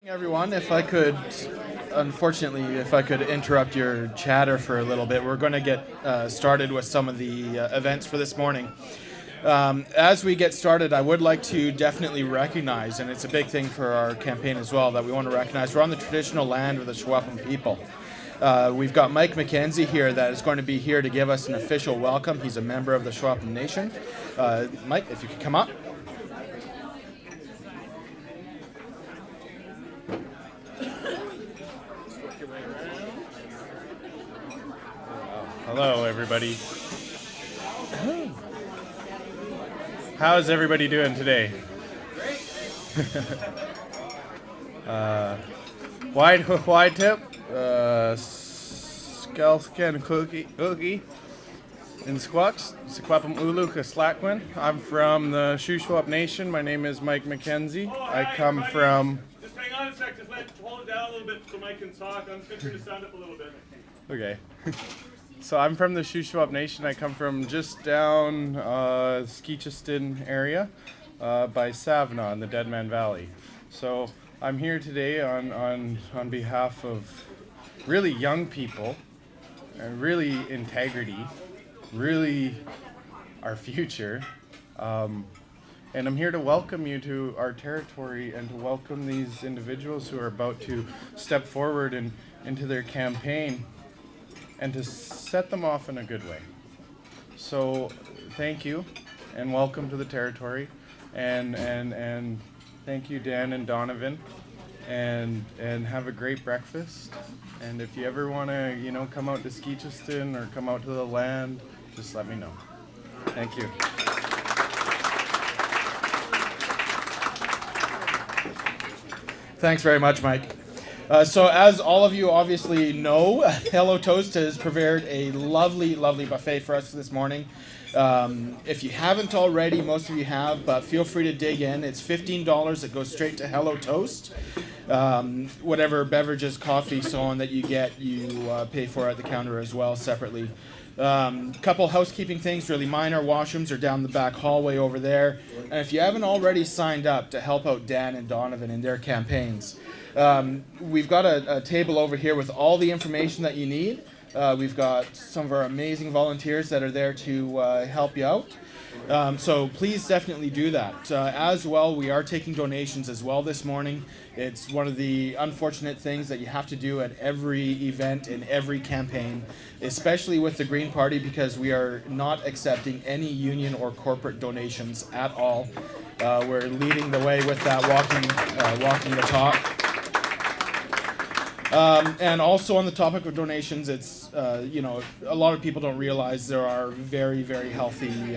Everyone, if I could, unfortunately, if I could interrupt your chatter for a little bit, we're going to get started with some of the events for this morning. As we get started, I would like to definitely recognize, and it's a big thing for our campaign as well, that we want to recognize we're on the traditional land of the Shawapam people. We've got Mike McKenzie here that is going to be here to give us an official welcome. He's a member of the Shawapam Nation. Mike, if you could come up. Hello, everybody. How's everybody doing today? Wide tip, Skelskin cookie, in Sequapam Ulu Kaslakwin. I'm from the Shuswap Nation. My name is Mike McKenzie. I come from. Just hang on a sec. Just hold it down a little bit so Mike can talk. I'm just going to turn the sound up a little bit. Okay. So I'm from the Shuswap Nation. I come from just down Skeechiston area by Savna in the Dead Man Valley. So I'm here today on behalf of really young people and really integrity, really our future. And I'm here to welcome you to our territory and to welcome these individuals who are about to step forward into their campaign and to set them off in a good way. So thank you and welcome to the territory, and thank you, Dan and Donovan, and have a great breakfast. And if you ever want to come out to Skeechiston or come out to the land, just let me know. Thank you. Thanks very much, Mike. So as all of you obviously know, Hello Toast has prepared a lovely, lovely buffet for us this morning. If you haven't already, most of you have, but feel free to dig in. It's $15. It goes straight to Hello Toast. Whatever beverages, coffee, so on that you get, you pay for at the counter as well separately. Couple housekeeping things, really minor. Washrooms are down the back hallway over there. And if you haven't already signed up to help out Dan and Donovan in their campaigns, we've got a table over here with all the information that you need. We've got some of our amazing volunteers that are there to help you out. So please definitely do that. As well, we are taking donations as well this morning. It's one of the unfortunate things that you have to do at every event in every campaign, especially with the Green Party, because we are not accepting any union or corporate donations at all. We're leading the way with that, walking the talk. And also on the topic of donations, it's, a lot of people don't realize there are very, very healthy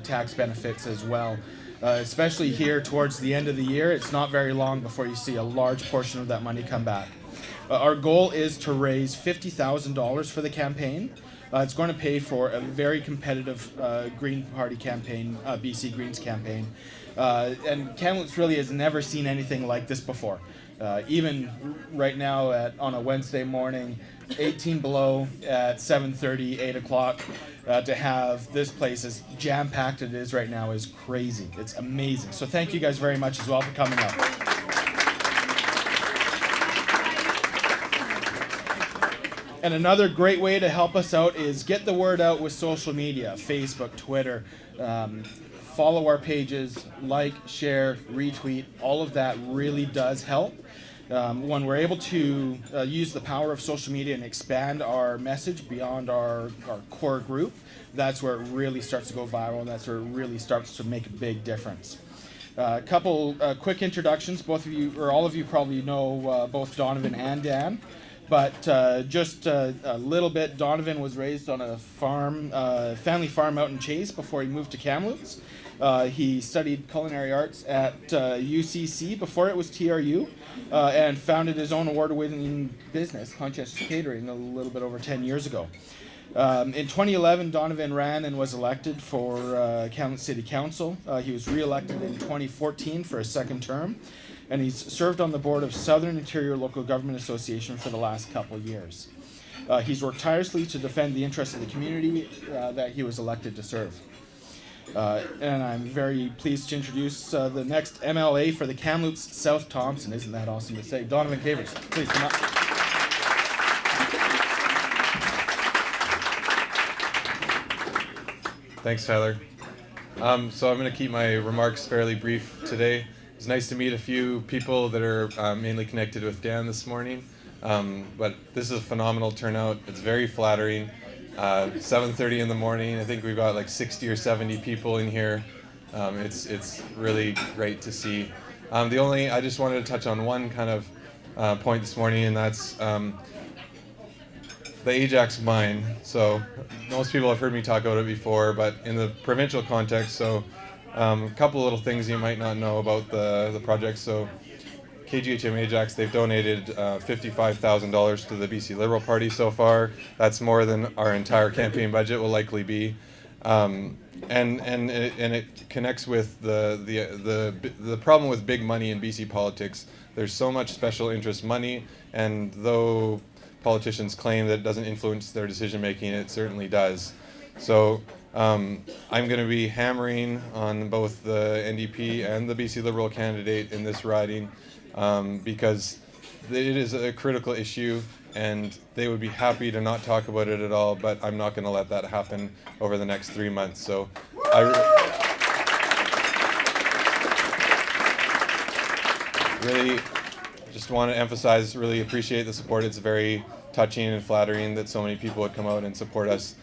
tax benefits as well. Especially here towards the end of the year, it's not very long before you see a large portion of that money come back. Our goal is to raise $50,000 for the campaign. It's going to pay for a very competitive Green Party campaign, BC Greens campaign. And Kamloops really has never seen anything like this before. Even right now on a Wednesday morning, 18 below at 7:30, 8 o'clock, to have this place as jam-packed as it is right now is crazy. It's amazing. So thank you guys very much as well for coming up. And another great way to help us out is get the word out with social media, Facebook, Twitter. Follow our pages, like, share, retweet. All of that really does help. When we're able to use the power of social media and expand our message beyond our core group, that's where it really starts to go viral, and that's where it really starts to make a big difference. A couple quick introductions. Both of you, or all of you, probably know both Donovan and Dan. But just a little bit, Donovan was raised on a farm, family farm out in Chase before he moved to Kamloops. He studied culinary arts at UCC before it was TRU, and founded his own award-winning business, Conscious Catering, a little bit over 10 years ago. In 2011, Donovan ran and was elected for Kamloops City Council. He was re-elected in 2014 for a second term, and he's served on the board of Southern Interior Local Government Association for the last couple of years. He's worked tirelessly to defend the interests of the community that he was elected to serve. And I'm very pleased to introduce the next MLA for the Kamloops South Thompson. Isn't that awesome to say? Donovan Cavers, please come up. Thanks, Tyler. So I'm going to keep my remarks fairly brief today. It's nice to meet a few people that are mainly connected with Dan this morning. But this is a phenomenal turnout. It's very flattering. 7:30 in the morning. I think we've got like 60 or 70 people in here. It's really great to see. I just wanted to touch on one kind of point this morning, and that's the Ajax mine. So most people have heard me talk about it before, but in the provincial context, so a couple of little things you might not know about the project. So KGHM Ajax, they've donated $55,000 to the BC Liberal Party so far. That's more than our entire campaign budget will likely be. And it connects with the problem with big money in BC politics. There's so much special interest money, and though politicians claim that it doesn't influence their decision making, it certainly does. So I'm going to be hammering on both the NDP and the BC Liberal candidate in this riding because it is a critical issue, and they would be happy to not talk about it at all, but I'm not going to let that happen over the next 3 months. So I really just want to emphasize, really appreciate the support. It's very touching and flattering that so many people would come out and support us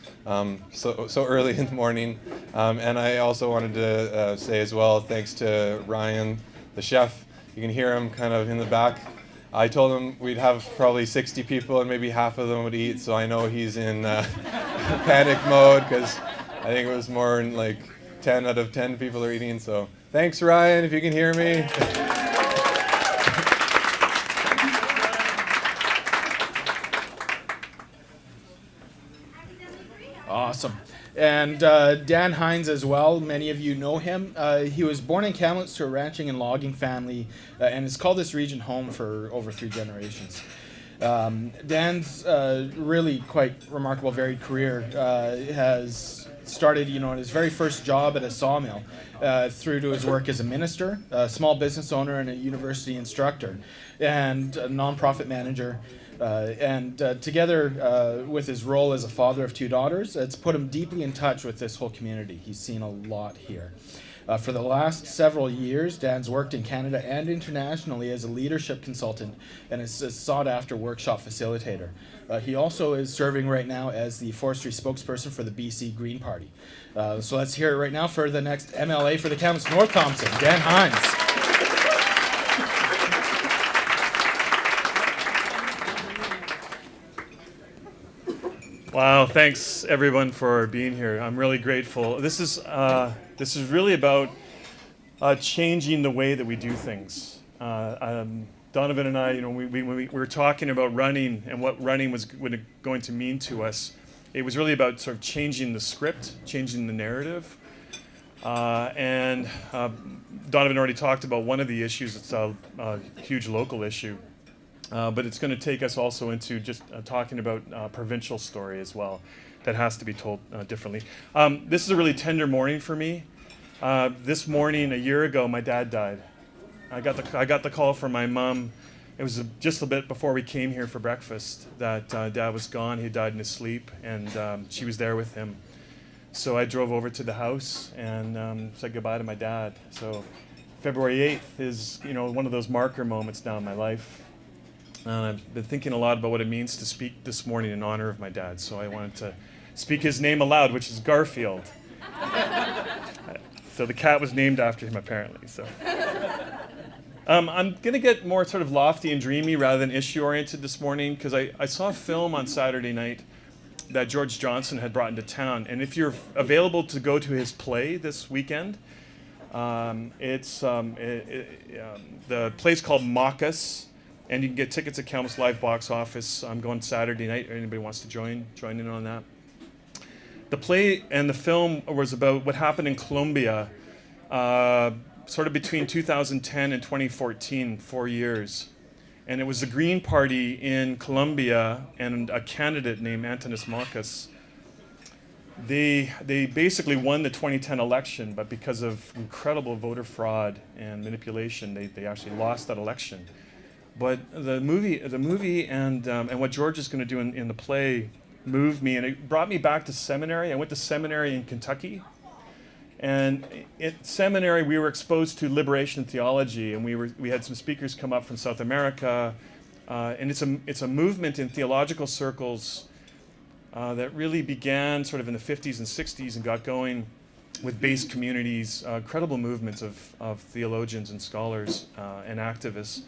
so early in the morning. And I also wanted to say as well, thanks to Ryan, the chef. You can hear him kind of in the back. I told him we'd have probably 60 people and maybe half of them would eat, so I know he's in panic mode because I think it was more than like 10 out of 10 people are eating. So thanks, Ryan, if you can hear me. Awesome. And Dan Hines as well, many of you know him. He was born in Kamloops to a ranching and logging family and has called this region home for over 3 generations. Dan's really quite remarkable, varied career. Has started, in his very first job at a sawmill, through to his work as a minister, a small business owner, and a university instructor, and a nonprofit manager. Together with his role as a father of 2 daughters, it's put him deeply in touch with this whole community. He's seen a lot here. For the last several years, Dan's worked in Canada and internationally as a leadership consultant and is a sought-after workshop facilitator. He also is serving right now as the forestry spokesperson for the BC Green Party. So let's hear it right now for the next MLA for the Kamloops North Thompson, Dan Hines. Wow, thanks everyone for being here. I'm really grateful. This is really about changing the way that we do things. Donovan and I, when we were talking about running and what running was going to mean to us, it was really about sort of changing the script, changing the narrative. And Donovan already talked about one of the issues. It's a huge local issue. But it's going to take us also into just talking about provincial story as well that has to be told differently. This is a really tender morning for me. This morning, a year ago, my dad died. I got the call from my mom. It was just a bit before we came here for breakfast that Dad was gone. He died in his sleep, and she was there with him. So I drove over to the house and said goodbye to my dad. So February 8th is one of those marker moments now in my life. I've been thinking a lot about what it means to speak this morning in honor of my dad, so I wanted to speak his name aloud, which is Garfield. So the cat was named after him, apparently. So I'm going to get more sort of lofty and dreamy rather than issue-oriented this morning, because I saw a film on Saturday night that George Johnson had brought into town, and if you're available to go to his play this weekend, it's the play's called Mockus. And you can get tickets at Kamloops Live box office. I'm going Saturday night. If anybody wants to join in on that. The play and the film was about what happened in Colombia, sort of between 2010 and 2014, 4 years. And it was the Green Party in Colombia and a candidate named Antonis Mockus They basically won the 2010 election, but because of incredible voter fraud and manipulation, they actually lost that election. But the movie and what George is going to do in the play moved me, and it brought me back to seminary. I went to seminary in Kentucky, and at seminary we were exposed to liberation theology, and we had some speakers come up from South America, and it's a movement in theological circles that really began sort of in the 50s and 60s and got going with base communities, credible movements of theologians and scholars and activists.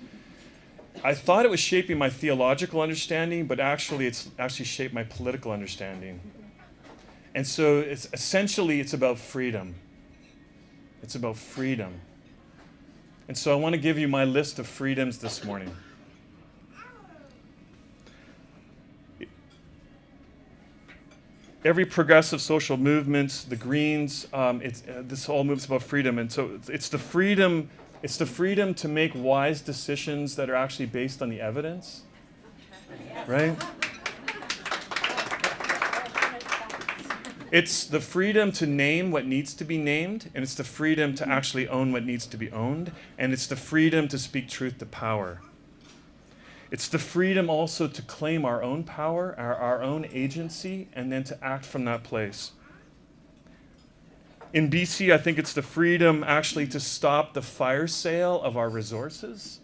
I thought it was shaping my theological understanding, but it's actually shaped my political understanding. And so it's about freedom. It's about freedom. And so I want to give you my list of freedoms this morning. Every progressive social movement, the Greens, this all moves about freedom, and so it's the freedom to make wise decisions that are actually based on the evidence, right? It's the freedom to name what needs to be named, and it's the freedom to actually own what needs to be owned, and it's the freedom to speak truth to power. It's the freedom also to claim our own power, our own agency, and then to act from that place. In BC, I think it's the freedom actually to stop the fire sale of our resources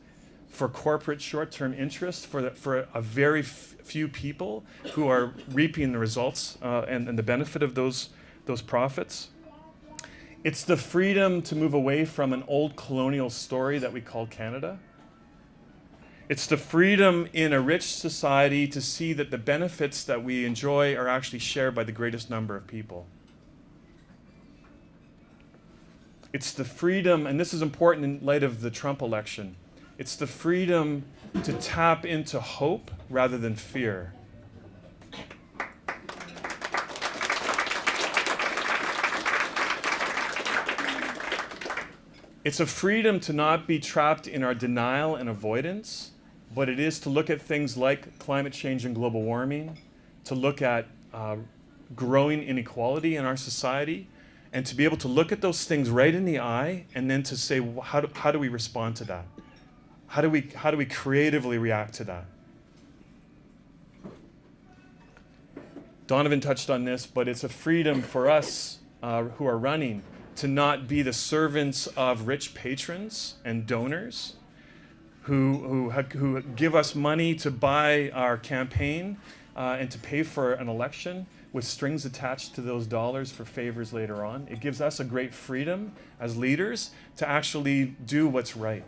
for corporate short-term interests, for a very few people who are reaping the results and the benefit of those profits. It's the freedom to move away from an old colonial story that we call Canada. It's the freedom in a rich society to see that the benefits that we enjoy are actually shared by the greatest number of people. It's the freedom, and this is important in light of the Trump election, it's the freedom to tap into hope rather than fear. It's a freedom to not be trapped in our denial and avoidance, but it is to look at things like climate change and global warming, to look at growing inequality in our society, and to be able to look at those things right in the eye and then to say, well, how do we respond to that? How do we creatively react to that? Donovan touched on this, but it's a freedom for us who are running to not be the servants of rich patrons and donors who give us money to buy our campaign and to pay for an election with strings attached to those dollars for favors later on. It gives us a great freedom as leaders to actually do what's right.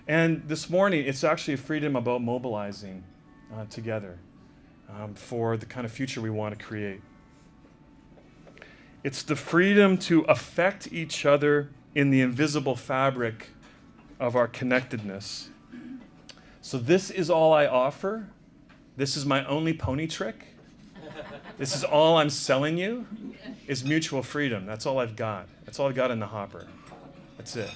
And this morning, it's actually a freedom about mobilizing together for the kind of future we want to create. It's the freedom to affect each other in the invisible fabric of our connectedness. So this is all I offer. This is my only pony trick. This is all I'm selling you, is mutual freedom. That's all I've got. That's all I've got in the hopper. That's it.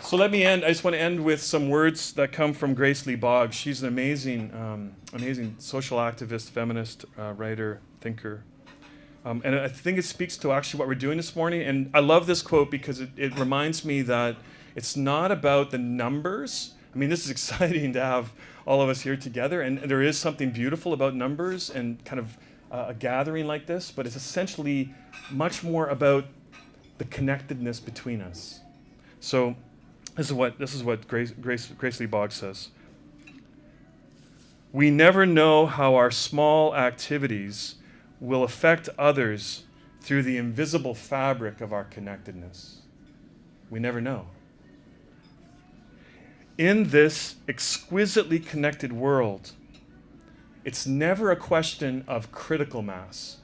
So let me end. I just want to end with some words that come from Grace Lee Boggs. She's an amazing social activist, feminist, writer, thinker. And I think it speaks to actually what we're doing this morning. And I love this quote because it reminds me that it's not about the numbers. I mean, this is exciting to have all of us here together. And there is something beautiful about numbers and kind of a gathering like this. But it's essentially much more about the connectedness between us. So this is what Grace Lee Boggs says. We never know how our small activities will affect others through the invisible fabric of our connectedness. We never know. In this exquisitely connected world, it's never a question of critical mass.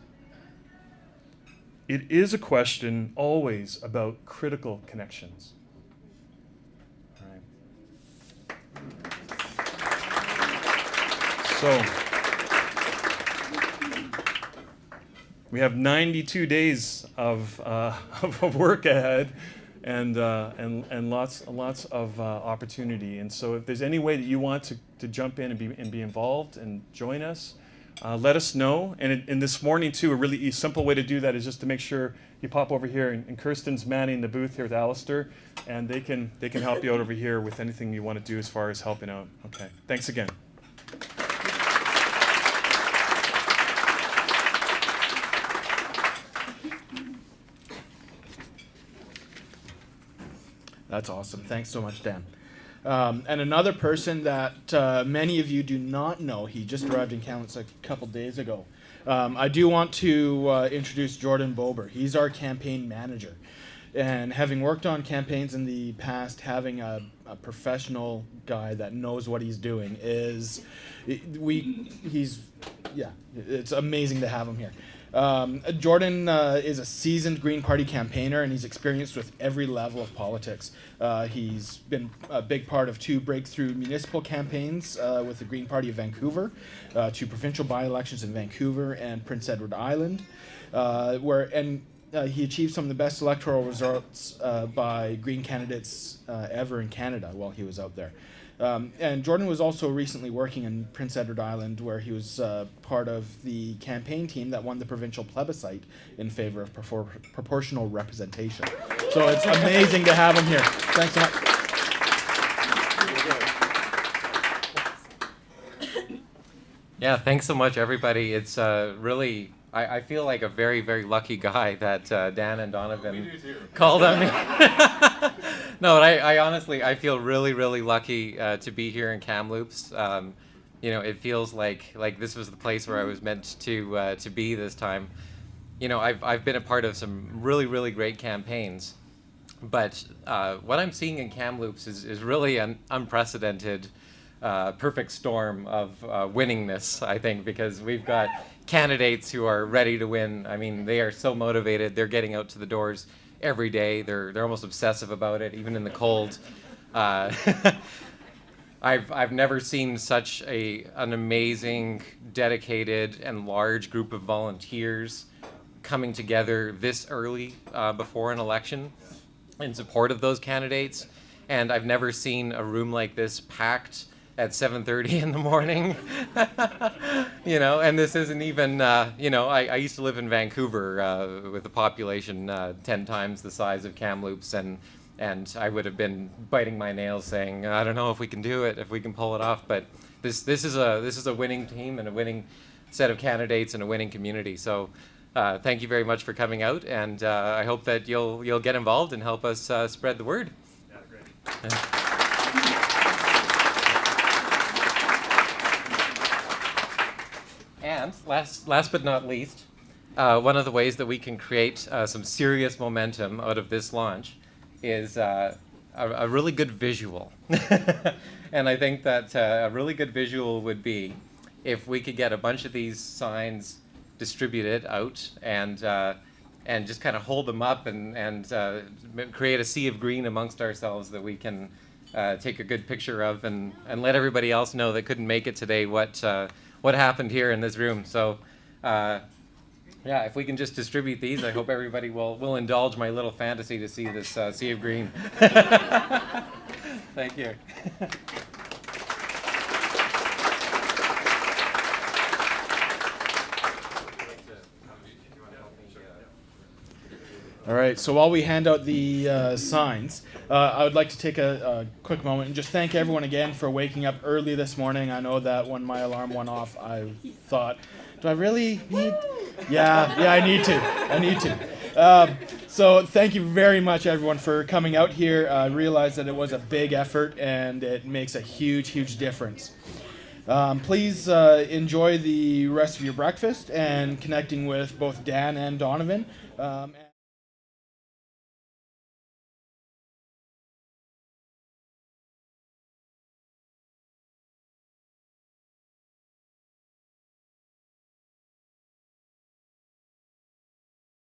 It is a question always about critical connections. So, we have 92 days of work ahead and lots of opportunity. And so if there's any way that you want to jump in and be involved and join us, let us know. And this morning too, a really simple way to do that is just to make sure you pop over here, and Kirsten's manning the booth here with Alistair, and they can help you out over here with anything you want to do as far as helping out. Okay, thanks again. That's awesome. Thanks so much, Dan. And another person that many of you do not know, he just arrived in Kamloops a couple days ago. I do want to introduce Jordan Bober. He's our campaign manager. And having worked on campaigns in the past, having a professional guy that knows what he's doing it's amazing to have him here. Jordan is a seasoned Green Party campaigner, and he's experienced with every level of politics. He's been a big part of 2 breakthrough municipal campaigns with the Green Party of Vancouver, 2 provincial by-elections in Vancouver and Prince Edward Island, he achieved some of the best electoral results by Green candidates ever in Canada while he was out there. And Jordan was also recently working in Prince Edward Island, where he was part of the campaign team that won the provincial plebiscite in favor of proportional representation. So it's amazing to have him here. Thanks so much. Yeah, thanks so much, everybody. It's really, I feel like a very, very lucky guy that Dan and Donovan called on me. No, but I honestly, I feel really, really lucky to be here in Kamloops. It feels like this was the place where I was meant to be this time. I've been a part of some really, really great campaigns, but what I'm seeing in Kamloops is really an unprecedented perfect storm of winningness, I think, because we've got candidates who are ready to win. I mean, they are so motivated. They're getting out to the doors every day. They're almost obsessive about it, even in the cold. I've never seen such an amazing, dedicated, and large group of volunteers coming together this early before an election in support of those candidates. And I've never seen a room like this packed at 7:30 in the morning. And this isn't even, I used to live in Vancouver with a population 10 times the size of Kamloops, and I would have been biting my nails saying, I don't know if we can do it, if we can pull it off, but this is a winning team and a winning set of candidates and a winning community. So thank you very much for coming out, and I hope that you'll get involved and help us spread the word. Yeah, great. And last but not least, one of the ways that we can create some serious momentum out of this launch is a really good visual. And I think that a really good visual would be if we could get a bunch of these signs distributed out and just kind of hold them up and create a sea of green amongst ourselves that we can take a good picture of and let everybody else know that couldn't make it today what happened here in this room. So if we can just distribute these, I hope everybody will indulge my little fantasy to see this sea of green. Thank you. All right, so while we hand out the signs, I would like to take a quick moment and just thank everyone again for waking up early this morning. I know that when my alarm went off, I thought, do I really need? Yeah, I need to. So thank you very much, everyone, for coming out here. I realize that it was a big effort, and it makes a huge, huge difference. Please enjoy the rest of your breakfast and connecting with both Dan and Donovan.